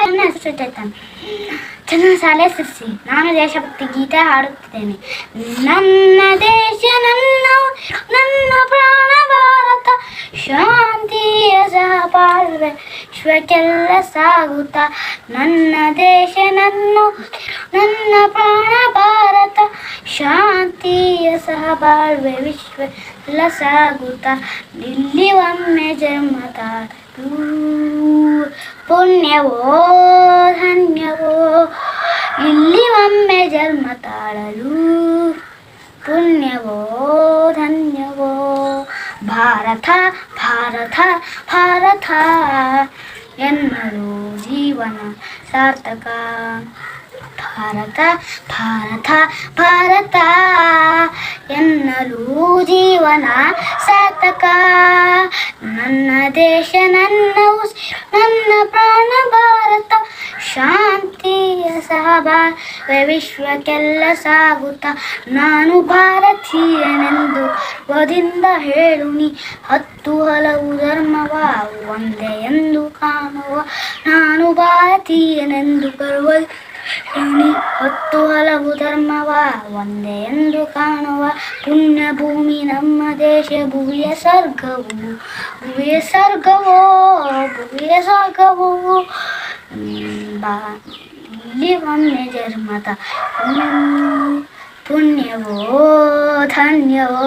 ನನ್ನ ಹೆಸರು ಸುಚೇತನ್. ಚಂದನ ಶಾಲೆ ಸಿರ್ಸಿ. ನಾನು ದೇಶಭಕ್ತಿ ಗೀತೆ ಹಾಡುತ್ತಿದ್ದೇನೆ. ನನ್ನ ದೇಶ ನನ್ನ ನನ್ನ ಪ್ರಾಣ ಭಾರತ, ಶಾಂತಿಯ ಸಹಬಾಳ್ವೆ ವಿಶ್ವಕ್ಕೆಲ್ಲ ಸಾಗುತ್ತ. ನನ್ನ ದೇಶ ನನ್ನ ನನ್ನ ಪ್ರಾಣ ಭಾರತ, ಶಾಂತಿಯ ಸಹಬಾಳ್ವೆ ವಿಶ್ವಕ್ಕೆಲ್ಲ ಸಾಗುತ್ತ. ಇಲ್ಲಿ ಒಮ್ಮೆ ಜನ್ಮ ತಾಳು ಪುಣ್ಯವೋ ಧನ್ಯವೋ, ಇಲ್ಲಿ ಒಮ್ಮೆ ಜನ್ಮ ತಾಳಲು ಪುಣ್ಯವೋ ಧನ್ಯವೋ. ಭಾರತ ಭಾರತ ಭಾರತ ಎನ್ನಲು ಜೀವನ ಸಾರ್ಥಕ. ಭಾರತ ಭಾರತ ಭಾರತ ಎನ್ನಲು ಜೀವನ ಸಾರ್ಥಕ. ನನ್ನ ದೇಶ ನನ್ನ ಉಸಿರು ನನ್ನ ಪ್ರಾಣ ಭಾರತ, ಶಾಂತಿಯ ಸಹಬಾಳ್ವೆ ವಿಶ್ವಕ್ಕೆಲ್ಲ ಸಾಗುತ್ತ. ನಾನು ಭಾರತೀಯನೆಂದು ಗರ್ವದಿಂದ ಹೇಳುನಿ, ಹತ್ತು ಹಲವು ಧರ್ಮವ ಒಂದೇ ಎಂದು ಕಾಣುವ. ನಾನು ಭಾರತೀಯನೆಂದು ಗರ್ವದಿಂದ ಹೇಳುನಿ, ಹತ್ತು ಹಲವು ಧರ್ಮವ ಒಂದೇ ಎಂದು ಕಾಣುವ. ಪುಣ್ಯ ಭೂಮಿ ನಮ್ಮ ದೇಶ, ಭುವಿಯ ಸ್ವರ್ಗವು ಭುವಿಯ ಸ್ವರ್ಗವೋ ಭುವಿಯ ಸ್ವರ್ಗವೋ. ಇಲ್ಲಿ ಒಮ್ಮೆ ಜನ್ಮತ ಪುಣ್ಯವೋ ಧನ್ಯವೋ,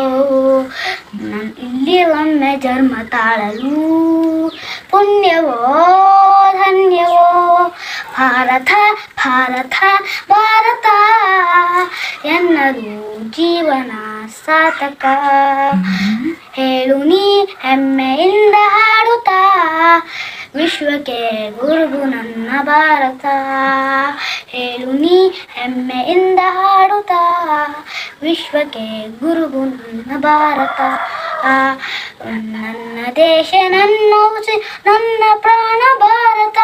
ಇಲ್ಲಿ ಒಮ್ಮೆ ಜನ್ಮ ತಾಳಲು ಪುಣ್ಯವೋ ಧನ್ಯವೋ. ಭಾರತ ಭಾರತ ಭಾರತ ಎನ್ನಲು ಜೀವನ ಸಾರ್ಥಕ. ಹೇಳು ನೀ ಹೆಮ್ಮೆಯಿಂದ ಹಾಡುತ್ತಾ, ವಿಶ್ವಕ್ಕೆ ಗುರುವು ನನ್ನ ಭಾರತ. ಹೇಳು ನೀ ಹೆಮ್ಮೆಯಿಂದ ಹಾಡುತ್ತಾ, ವಿಶ್ವಕ್ಕೆ ಗುರುವು ನನ್ನ ಭಾರತ. ನನ್ನ ದೇಶ ನನ್ನ ಉಸಿರು ನನ್ನ ಪ್ರಾಣ ಭಾರತ,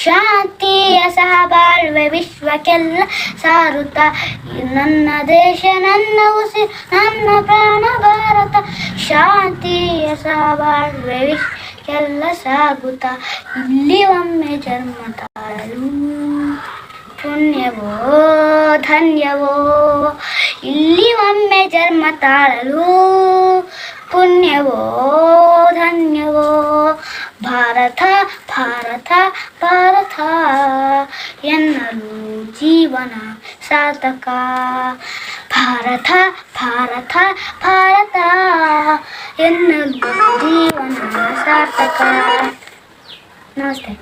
ಶಾಂತಿಯ ಸಹಬಾಳ್ವೆ ವಿಶ್ವಕ್ಕೆಲ್ಲ ಸಾರುತ್ತ. ನನ್ನ ದೇಶ ನನ್ನ ಉಸಿರು ನನ್ನ ಪ್ರಾಣ ಭಾರತ, ಶಾಂತಿಯ ಸಹಬಾಳ್ವೆ ವಿಶ್ವಕ್ಕೆಲ್ಲ ಸಾಗುತ್ತ. ಇಲ್ಲಿ ಒಮ್ಮೆ ಜನ್ಮ ತಾಳಲು ಪುಣ್ಯವೋ ಧನ್ಯವೋ, ಇಲ್ಲಿ ಒಮ್ಮೆ ಜನ್ಮ ತಾಳಲು ಪುಣ್ಯವೋ ಧನ್ಯವೋ. ಭಾರತ ಭಾರತ ಭಾರತ ಎನ್ನಲು ಜೀವನ ಸಾರ್ಥಕ. ಭಾರತ ಭಾರತ ಭಾರತ ಎನ್ನಲು ಜೀವನ ಸಾರ್ಥಕ. ನಮಸ್ತೆ.